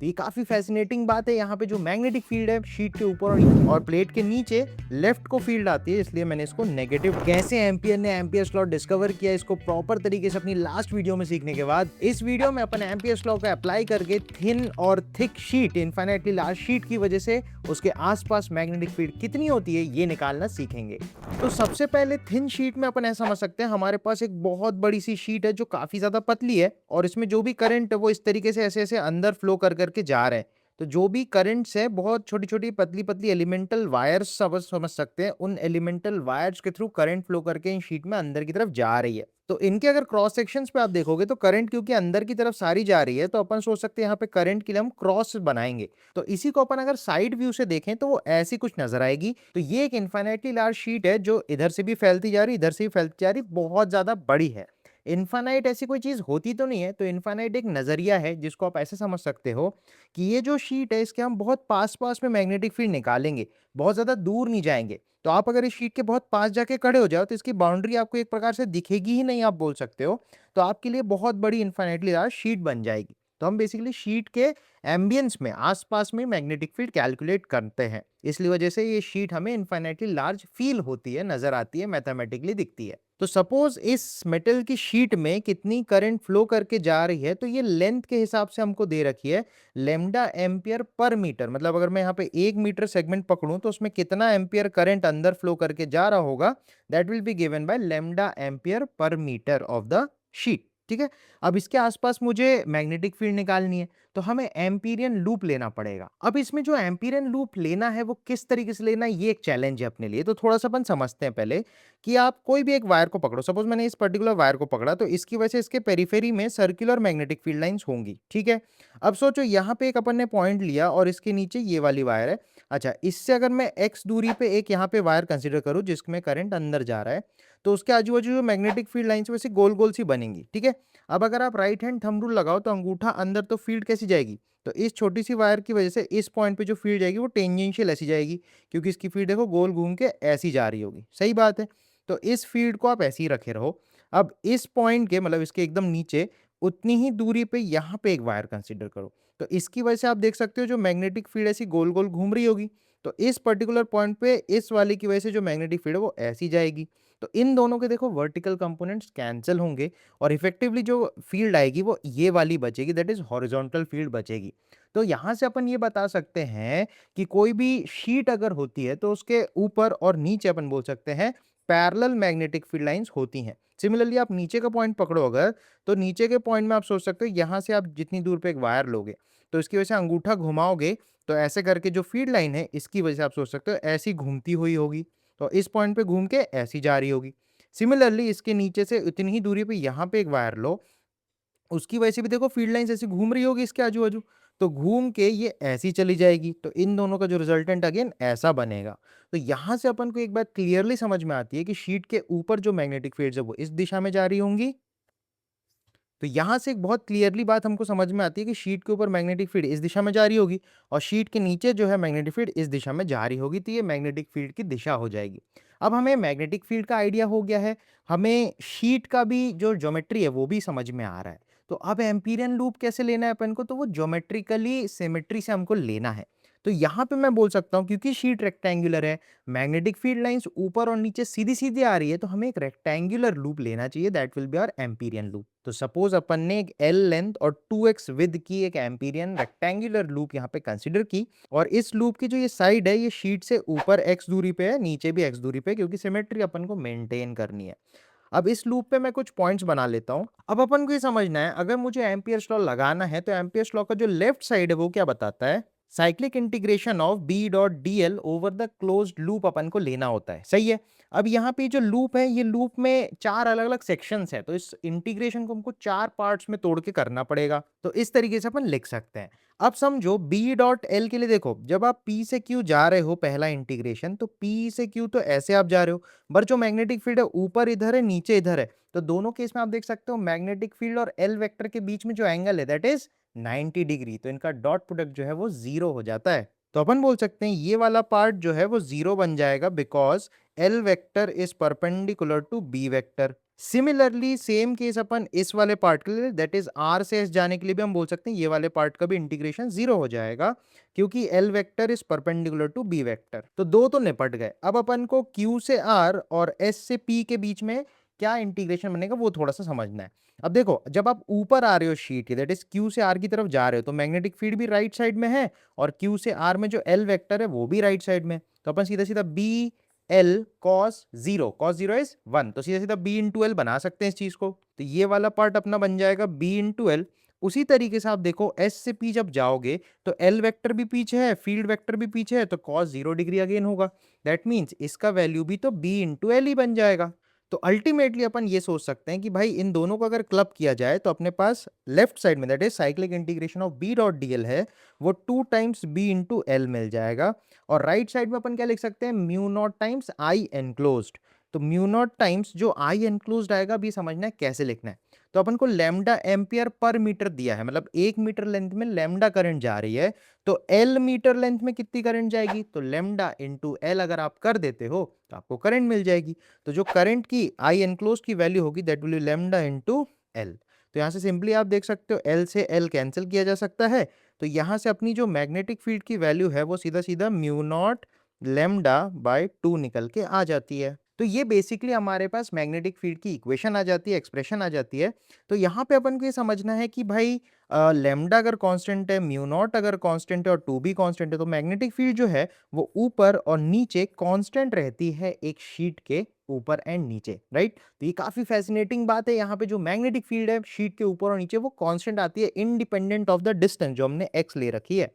तो ये काफी फैसिनेटिंग बात है। यहाँ पे जो मैग्नेटिक फील्ड है शीट के ऊपर और प्लेट के नीचे लेफ्ट को फील्ड आती है, इसलिए मैंने इसको नेगेटिव। कैसे एम्पियर ने एम्पियर्स लॉ डिस्कवर किया इसको प्रॉपर तरीके से अपनी लास्ट वीडियो में सीखने के बाद, इस वीडियो में अपन एम्पियर्स लॉ का अप्लाई करके थिन और thick sheet, infinitely large sheet की वजह से उसके आसपास मैग्नेटिक फील्ड कितनी होती है ये निकालना सीखेंगे। तो सबसे पहले थिन शीट में अपन ऐसा समझ सकते हैं, हमारे पास एक बहुत बड़ी सी शीट है जो काफी ज्यादा पतली है और इसमें जो भी करंट है वो इस तरीके से ऐसे ऐसे अंदर फ्लो कर करके जा रहे हैं। तो जो भी करंट्स है बहुत छोटी छोटी पतली पतली एलिमेंटल वायर्स समझ सकते हैं, उन एलिमेंटल वायर्स के थ्रू करंट फ्लो करके इन शीट में अंदर की तरफ जा रही है। तो इनके अगर क्रॉस सेक्शंस पे आप देखोगे तो करंट क्योंकि अंदर की तरफ सारी जा रही है, तो अपन सोच सकते हैं यहाँ पे करंट के लिए हम क्रॉस बनाएंगे। तो इसी को अपन अगर साइड व्यू से देखें तो वो ऐसी कुछ नजर आएगी। तो ये एक इनफाइनाइटली लार्ज शीट है जो इधर से भी फैलती जा रही, इधर से भी फैलती जा रही, बहुत ज्यादा बड़ी है। इनफाइनाइट ऐसी कोई चीज होती तो नहीं है, तो इनफाइनाइट एक नजरिया है जिसको आप ऐसे समझ सकते हो कि ये जो शीट है इसके हम बहुत पास पास में मैग्नेटिक फील्ड निकालेंगे, बहुत ज्यादा दूर नहीं जाएंगे। तो आप अगर इस शीट के बहुत पास जाके खड़े हो जाओ तो इसकी बाउंड्री आपको एक प्रकार से दिखेगी ही नहीं, आप बोल सकते हो। तो आपके लिए बहुत बड़ी इनफाइनाइटली लार्ज शीट बन जाएगी। तो हम बेसिकली शीट के एम्बियंस में आसपास में मैग्नेटिक फील्ड कैलकुलेट करते हैं, इसलिए वजह से ये शीट हमें इनफाइनाइटली लार्ज फील होती है, नजर आती है, मैथमेटिकली दिखती है। तो सपोज इस मेटल की शीट में कितनी करंट फ्लो करके जा रही है, तो ये लेंथ के हिसाब से हमको दे रखी है लेमडा एम्पियर पर मीटर। मतलब अगर मैं यहाँ पे 1 मीटर सेगमेंट पकड़ूं तो उसमें कितना एम्पियर करंट अंदर फ्लो करके जा रहा होगा, that will be given by lambda ampere पर मीटर ऑफ द शीट। ठीक है। अब इसके आसपास मुझे मैग्नेटिक फील्ड निकालनी है, तो हमें एम्पीरियन लूप लेना पड़ेगा। अब इसमें जो एम्पीरियन लूप लेना है वो किस तरीके से लेना है ये एक चैलेंज है अपने लिए। तो थोड़ा सा अपन समझते हैं पहले कि आप कोई भी एक वायर को पकड़ो। सपोज मैंने इस पर्टिकुलर वायर को पकड़ा, तो इसकी वजह से इसके पेरिफेरी में सर्कुलर मैग्नेटिक फील्ड लाइंस होंगी। ठीक है। अब सोचो यहाँ पे एक अपन ने पॉइंट लिया और इसके नीचे ये वाली वायर है। अच्छा, इससे अगर मैं एक्स दूरी पे एक यहाँ पे वायर कंसिडर करूँ जिसमें करंट अंदर जा रहा है, तो उसके आजू बाजू जो मैग्नेटिक फील्ड लाइंस वैसे गोल गोल सी बनेंगी। ठीक है। अब अगर आप राइट हैंड थंब रूल लगाओ तो अंगूठा अंदर, तो फील्ड कैसी जाएगी, तो इस छोटी सी वायर की वजह से इस पॉइंट पे जो फील्ड जाएगी वो टेंजेंशियल ऐसी जाएगी, क्योंकि इसकी फील्ड देखो गोल घूम के ऐसी जा रही होगी। सही बात है। तो इस फील्ड को आप ऐसे ही रखे रहो। अब इस पॉइंट के मतलब इसके एकदम नीचे उतनी ही दूरी पे यहाँ पे एक वायर कंसिडर करो, तो इसकी वजह से आप देख सकते हो जो मैग्नेटिक फील्ड ऐसी गोल गोल घूम रही होगी। तो इस पर्टिकुलर पॉइंट पे इस वाले की वजह से जो मैग्नेटिक फील्ड है वो ऐसी जाएगी। तो इन दोनों के देखो वर्टिकल कंपोनेंट्स कैंसिल होंगे और इफेक्टिवली जो फील्ड आएगी वो ये वाली बचेगी, दैट इज हॉरिजॉन्टल फील्ड बचेगी। तो यहाँ से अपन ये बता सकते हैं कि कोई भी शीट अगर होती है तो उसके ऊपर और नीचे अपन बोल सकते हैं पैरेलल मैग्नेटिक फील्ड लाइंस होती हैं। सिमिलरली आप नीचे का पॉइंट पकड़ो अगर, तो नीचे के पॉइंट में आप सोच सकते हो यहाँ से आप जितनी दूर पे एक वायर लोगे तो इसकी वजह से अंगूठा घुमाओगे, तो ऐसे करके जो फील्ड लाइन है इसकी वजह से आप सोच सकते हो ऐसी घूमती हुई होगी, तो इस पॉइंट पे घूम के ऐसी जा रही होगी। सिमिलरली इसके नीचे से उतनी ही दूरी पे यहाँ पे एक वायर लो, उसकी वजह से भी देखो फील्ड लाइंस ऐसी घूम रही होगी इसके आजू बाजू, तो घूम के ये ऐसी चली जाएगी। तो इन दोनों का जो रिजल्टेंट अगेन ऐसा बनेगा। तो यहाँ से अपन को एक बात क्लियरली समझ में आती है कि शीट के ऊपर जो मैग्नेटिक फील्ड है वो इस दिशा में जा रही होंगी। तो यहाँ से एक बहुत क्लियरली बात हमको समझ में आती है कि शीट के ऊपर मैग्नेटिक फील्ड इस दिशा में जा रही होगी और शीट के नीचे जो है मैग्नेटिक फील्ड इस दिशा में जा रही होगी, तो ये मैग्नेटिक फील्ड की दिशा हो जाएगी। अब हमें मैग्नेटिक फील्ड का आइडिया हो गया है, हमें शीट का भी जो ज्योमेट्री है वो भी समझ में आ रहा है। तो अब एम्पीरियन लूप कैसे लेना है अपन को, तो वो ज्योमेट्रिकली सिमेट्री से हमको लेना है। तो यहाँ पे मैं बोल सकता हूँ क्योंकि शीट रेक्टेंगुलर है, मैग्नेटिक फील्ड लाइंस ऊपर और नीचे सीधी सीधी आ रही है, तो हमें एक रेक्टेंगुलर लूप लेना चाहिए, that will be our Amperian loop. तो सपोज अपन ने एक एल लेंथ और 2x विद की एक एम्पीरियन रेक्टेंगुलर लूप यहाँ पे कंसिडर की, और इस लूप की जो ये साइड है ये शीट से ऊपर x दूरी पे है, नीचे भी x दूरी पे, क्योंकि सिमेट्री अपन को मेंटेन करनी है। अब इस लूप पे मैं कुछ पॉइंट्स बना लेता हूँ। अब अपन को ये समझना है अगर मुझे एम्पियर्स लॉ लगाना है तो एम्पियर्स लॉ का जो लेफ्ट साइड है वो क्या बताता है, cyclic integration of B dot D L over the closed loop अपन को लेना होता है। सही है। अब यहाँ पे जो लूप है ये लूप में 4 अलग अलग सेक्शंस है, तो इस इंटीग्रेशन को हमको 4 पार्ट्स में तोड़ के करना पड़ेगा। तो इस तरीके से अपन लिख सकते हैं। अब समझो बी डॉट एल के लिए देखो, जब आप पी से क्यू जा रहे हो पहला इंटीग्रेशन, तो पी से क्यू तो ऐसे आप जा रहे हो, पर जो मैग्नेटिक फील्ड है ऊपर इधर है नीचे इधर है, तो दोनों केस में आप देख सकते हो मैग्नेटिक फील्ड और एल वेक्टर के बीच में जो एंगल है दैट इज 90 डिग्री, तो इनका डॉट प्रोडक्ट जो है वो 0 हो जाता है। तो अपन बोल सकते हैं ये वाला पार्ट जो है वो 0 बन जाएगा because L vector is perpendicular to B vector. Similarly same case अपन इस वाले पार्ट के लिए, दैट इज आर से एस जाने के लिए भी हम बोल सकते हैं ये वाले पार्ट का भी इंटीग्रेशन 0 हो जाएगा, क्योंकि L vector is perpendicular to B vector. तो दो तो निपट गए। अब अपन को क्यू से आर और एस से पी के बीच में क्या इंटीग्रेशन बनेगा वो थोड़ा सा समझना है। अब देखो, जब आप ऊपर आ रहे हो शीट के, दैट इज क्यू से आर की तरफ जा रहे हो, तो मैग्नेटिक फील्ड भी राइट साइड में है, और क्यू से आर में जो एल वेक्टर है वो भी राइट साइड में। तो अपन सीधा सीधा B L cos zero is 1, तो सीधा सीधा बी इंटू एल बना सकते हैं इस चीज को। तो ये वाला पार्ट अपना बन जाएगा बी इंटू एल। उसी तरीके से आप देखो एस से पी जब जाओगे तो एल वेक्टर भी पीछे है, फील्ड वेक्टर भी पीछे है, तो कॉस 0 डिग्री अगेन होगा। दैट मीन्स इसका वैल्यू भी तो बी इंटू एल ही बन जाएगा। तो अल्टीमेटली अपन ये सोच सकते हैं कि भाई इन दोनों को अगर क्लब किया जाए तो अपने पास लेफ्ट साइड में, that is cyclic integration of B dot D L है, वो 2 टाइम्स बी इंटू एल मिल जाएगा। और राइट साइड में अपन क्या लिख सकते हैं, mu naught times I enclosed. तो म्यू नॉट टाइम्स जो आई एनक्लोज्ड आएगा, अभी समझना है कैसे लिखना है। तो अपन को लैम्डा एम्पियर पर मीटर दिया है, मतलब 1 मीटर लेंथ में लैम्डा करंट जा रही है, तो एल मीटर लेंथ में कितनी करंट जाएगी, तो लैम्डा इंटू एल अगर आप कर देते हो तो आपको करंट मिल जाएगी। तो जो करंट की आई एनक्लोज की वैल्यू होगी that will B lambda into L. तो यहां से सिंपली आप देख सकते हो एल से एल कैंसिल किया जा सकता है, तो यहां से अपनी जो मैग्नेटिक फील्ड की वैल्यू है वो सीधा सीधा म्यू नॉट लैम्डा बाय 2 निकल के आ जाती है। तो ये बेसिकली हमारे पास मैग्नेटिक फील्ड की इक्वेशन आ जाती है, एक्सप्रेशन आ जाती है। तो यहाँ पे अपन को ये समझना है कि भाई लैम्डा अगर कांस्टेंट है, म्यू नॉट अगर कांस्टेंट है और 2 भी कांस्टेंट है, तो मैग्नेटिक फील्ड जो है वो ऊपर और नीचे कांस्टेंट रहती है एक शीट के ऊपर एंड नीचे, राइट। तो ये काफी फैसिनेटिंग बात है, यहाँ पे जो मैग्नेटिक फील्ड है शीट के ऊपर और नीचे वो कांस्टेंट आती है इंडिपेंडेंट ऑफ द डिस्टेंस जो हमने एक्स ले रखी है।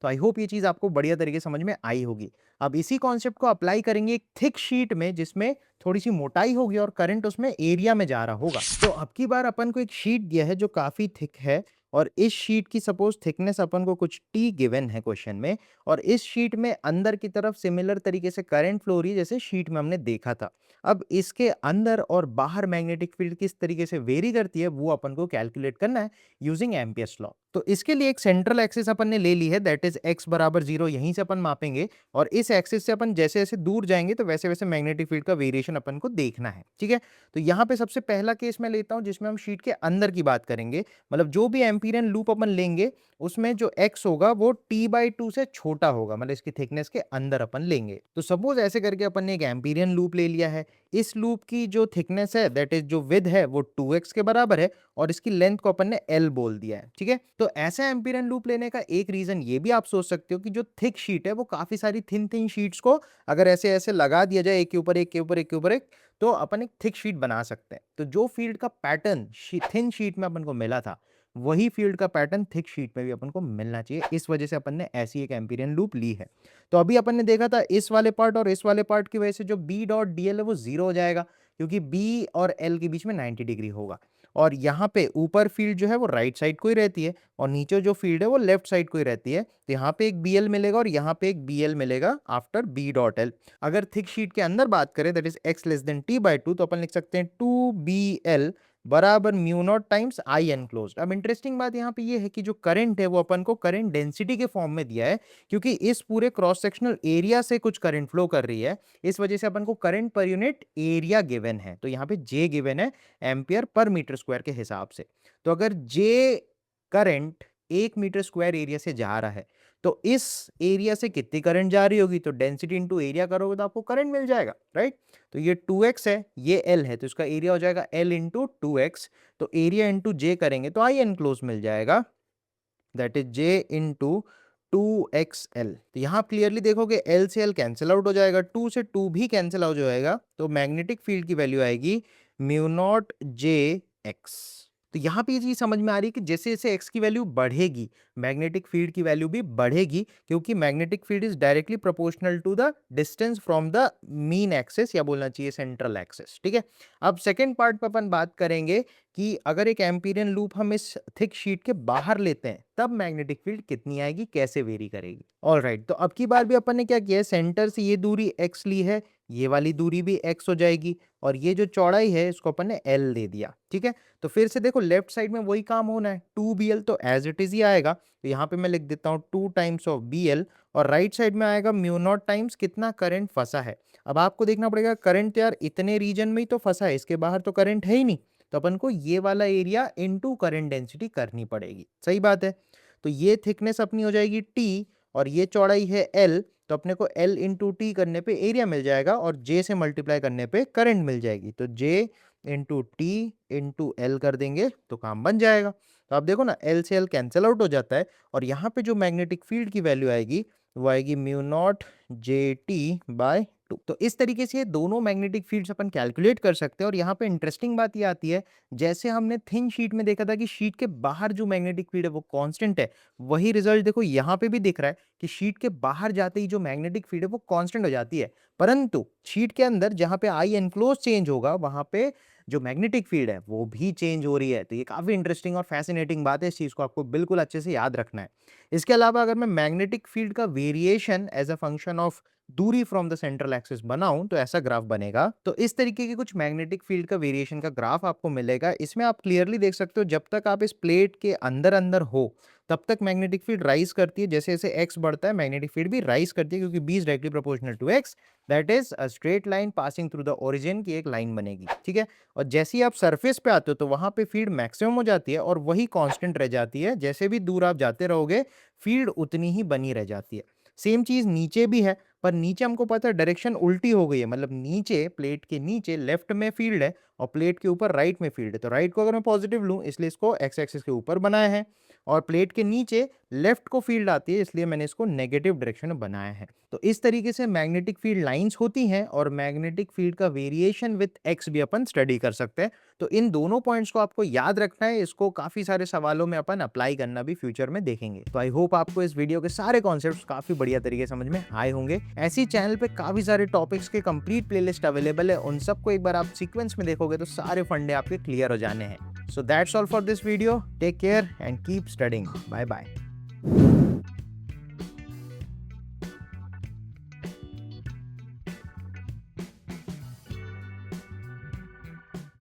तो आई होप ये चीज आपको बढ़िया तरीके से समझ में आई होगी। अब इसी कॉन्सेप्ट को अप्लाई करेंगे एक थिक शीट में जिसमें थोड़ी सी मोटाई होगी और करंट उसमें एरिया में जा रहा होगा। तो अब की बार अपन को एक शीट दिया है जो काफी थिक है, और इस शीट की सपोज थिकनेस अपन को कुछ टी गिवन है क्वेश्चन में, और इस शीट में अंदर की तरफ सिमिलर तरीके से करंट फ्लो रही है जैसे शीट में हमने देखा था। अब इसके अंदर और बाहर मैग्नेटिक फील्ड किस तरीके से वेरी करती है वो अपन को कैलकुलेट करना है यूजिंग एम्पियर्स लॉ। तो इसके लिए एक सेंट्रल एक्सिस अपन ने ले ली है, दैट इज x बराबर 0, यहीं से अपन मापेंगे, और इस एक्सिस से अपन जैसे जैसे दूर जाएंगे तो वैसे वैसे मैग्नेटिक फील्ड का वेरिएशन अपन को देखना है, ठीक है। तो यहाँ पे सबसे पहला केस मैं लेता हूँ जिसमें हम शीट के अंदर की बात करेंगे, मतलब जो भी एम्पीरियन लूप अपन लेंगे उसमें जो x होगा वो t/2 से छोटा होगा, मतलब इसकी थिकनेस के अंदर अपन लेंगे। तो सपोज ऐसे करके अपन ने एक एम्पीरियन लूप ले लिया है, इस लूप की जो थिकनेस है दैट इज जो विड्थ है वो 2x के बराबर है, और इसकी लेंथ को अपन ने L बोल दिया है, ठीक है। तो ऐसा एम्पीरियन लूप लेने का एक रीजन ये भी आप सोच सकते हो कि जो थिक शीट है वो काफी सारी थिन थिन शीट्स को अगर ऐसे ऐसे लगा दिया जाए एक के ऊपर एक के ऊपर एक के ऊपर एक, तो अपन एक थिक शीट बना सकते हैं। तो जो फील्ड का पैटर्न थिन शीट में अपन को मिला था वही फील्ड का पैटर्न थिक शीट में भी अपन को मिलना चाहिए, इस वजह से अपन ने ऐसी एक एम्पीरियन लूप ली है। तो अभी अपन ने देखा था इस वाले पार्ट और इस वाले पार्ट की वजह से जो बी डॉट डी एल है वो 0 हो जाएगा, क्योंकि बी और एल के बीच में 90 डिग्री होगा, और यहाँ पे ऊपर फील्ड जो है वो राइट साइड को ही रहती है और नीचे जो फील्ड है वो लेफ्ट साइड को ही रहती है। तो यहाँ पे एक BL मिलेगा और यहाँ पे एक BL मिलेगा आफ्टर B डॉट L। अगर थिक शीट के अंदर बात करें that is x less than t/2, तो अपन लिख सकते हैं 2BL बराबर mu naught times I enclosed. अब इंटरेस्टिंग बात यहाँ पे ये है कि जो करंट है वो अपन को करंट डेंसिटी के फॉर्म में दिया है, क्योंकि इस पूरे क्रॉस सेक्शनल एरिया से कुछ करंट फ्लो कर रही है, इस वजह से अपन को current per unit area given है। तो यहाँ पे J गिवन है एम्पियर पर मीटर स्क्वायर के हिसाब से। तो अगर J current 1 metre square area से जा रहा है तो इस एरिया से कितनी करंट जा रही होगी, तो डेंसिटी इंटू एरिया करोगे तो आपको करंट मिल जाएगा, राइट। तो ये 2x है, ये L है, तो इसका एरिया हो जाएगा L इंटू 2x। तो एरिया इंटू J करेंगे तो आई एनक्लोज मिल जाएगा, that is J into 2xL। तो यहाँ क्लियरली देखोगे L से L कैंसिल आउट हो जाएगा, 2 से 2 भी कैंसिल आउट हो जाएगा, तो मैग्नेटिक फील्ड की वैल्यू आएगी म्यू नॉट JX। तो यहाँ पे ये चीज समझ में आ रही है कि जैसे जैसे x की वैल्यू बढ़ेगी मैग्नेटिक फील्ड की वैल्यू भी बढ़ेगी, क्योंकि magnetic field is directly proportional to the distance from the mean axis, या बोलना चाहिए सेंट्रल एक्सिस, ठीक है। अब सेकेंड पार्ट पे अपन बात करेंगे कि अगर एक एम्पीरियन लूप हम इस थिक शीट के बाहर लेते हैं तब मैग्नेटिक फील्ड कितनी आएगी, कैसे वेरी करेगी। ऑलराइट, तो अब की बार भी अपन ने क्या किया है, सेंटर से ये दूरी x ली है, ये वाली दूरी भी x हो जाएगी और ये जो चौड़ाई है इसको अपन ने l दे दिया, ठीक है। तो फिर से देखो लेफ्ट साइड में वही काम होना है, 2bl तो एज इट इज ही आएगा, तो यहाँ पे मैं लिख देता हूँ 2 टाइम्स ऑफ bl और राइट साइड में आएगा म्यू नॉट टाइम्स कितना करंट फंसा है। अब आपको देखना पड़ेगा करंट यार इतने रीजन में ही तो फंसा है, इसके बाहर तो करंट है ही नहीं, तो अपन को ये वाला एरिया इनटू करंट डेंसिटी करनी पड़ेगी, सही बात है। तो ये थिकनेस अपनी हो जाएगी t और ये चौड़ाई है l, तो अपने को l इंटू टी करने पे एरिया मिल जाएगा और j से मल्टीप्लाई करने पे करंट मिल जाएगी, तो j into T into L कर देंगे तो काम बन जाएगा। तो आप देखो ना l से l कैंसिल आउट हो जाता है और यहाँ पे जो मैग्नेटिक फील्ड की वैल्यू आएगी वो आएगी म्यू नॉट जे टी बाय 2। तो इस तरीके से ये दोनों मैग्नेटिक फील्ड्स अपन कैलकुलेट कर सकते हैं। और यहाँ पे इंटरेस्टिंग बात ये आती है, जैसे हमने थिन शीट में देखा था कि शीट के बाहर जो मैग्नेटिक फील्ड है वो कांस्टेंट है, वही रिजल्ट देखो यहाँ पे भी दिख रहा है कि शीट के बाहर जाते ही जो मैग्नेटिक फील्ड है वो कांस्टेंट हो जाती है, परंतु शीट के अंदर जहाँ पे आई एनक्लोज चेंज होगा वहां पे जो मैग्नेटिक फील्ड है वो भी चेंज हो रही है। तो ये काफी इंटरेस्टिंग और फैसिनेटिंग बात है, इस चीज को आपको बिल्कुल अच्छे से याद रखना है। इसके अलावा अगर मैं मैग्नेटिक फील्ड का variation as a function of दूरी फ्रॉम द सेंट्रल एक्सिस बनाऊं तो ऐसा ग्राफ बनेगा। तो इस तरीके के कुछ मैग्नेटिक फील्ड का वेरिएशन का ग्राफ आपको मिलेगा। इसमें आप क्लियरली देख सकते हो जब तक आप इस प्लेट के अंदर अंदर हो तब तक मैग्नेटिक फील्ड राइज करती है, जैसे जैसे x बढ़ता है मैग्नेटिक फील्ड भी राइज करती है, क्योंकि b is directly proportional to x, that is a straight line passing through the origin की एक लाइन बनेगी, ठीक है। और जैसे ही आप सरफेस पे आते हो तो वहां पे फील्ड मैक्सिमम हो जाती है और वही कांस्टेंट रह जाती है, जैसे भी दूर आप जाते रहोगे फील्ड उतनी ही बनी रह जाती है। सेम चीज नीचे भी है, पर नीचे हमको पता है डायरेक्शन उल्टी हो गई है, मतलब नीचे प्लेट के नीचे लेफ्ट में फील्ड है और प्लेट के ऊपर राइट में फील्ड है। तो राइट को अगर मैं पॉजिटिव लूं इसलिए इसको एक्स एक्सिस के ऊपर बनाया है, और प्लेट के नीचे लेफ्ट को फील्ड आती है इसलिए मैंने इसको नेगेटिव डायरेक्शन में बनाया है। तो इस तरीके से मैग्नेटिक फील्ड लाइंस होती हैं और मैग्नेटिक फील्ड का वेरिएशन विद एक्स भी अपन स्टडी कर सकते हैं। तो इन दोनों पॉइंट्स को आपको याद रखना है, इसको काफी सारे सवालों में अपन अप्लाई करना भी फ्यूचर में देखेंगे। तो आई होप आपको इस वीडियो के सारे कॉन्सेप्ट्स काफी बढ़िया तरीके समझ में आए होंगे। ऐसी चैनल पे काफी सारे टॉपिक्स के कंप्लीट प्लेलिस्ट अवेलेबल है, उन सबको एक बार आप सीक्वेंस में देखोगे तो सारे फंडे आपके क्लियर हो जाने हैं। So that's all for this video. Take care and keep studying. Bye bye.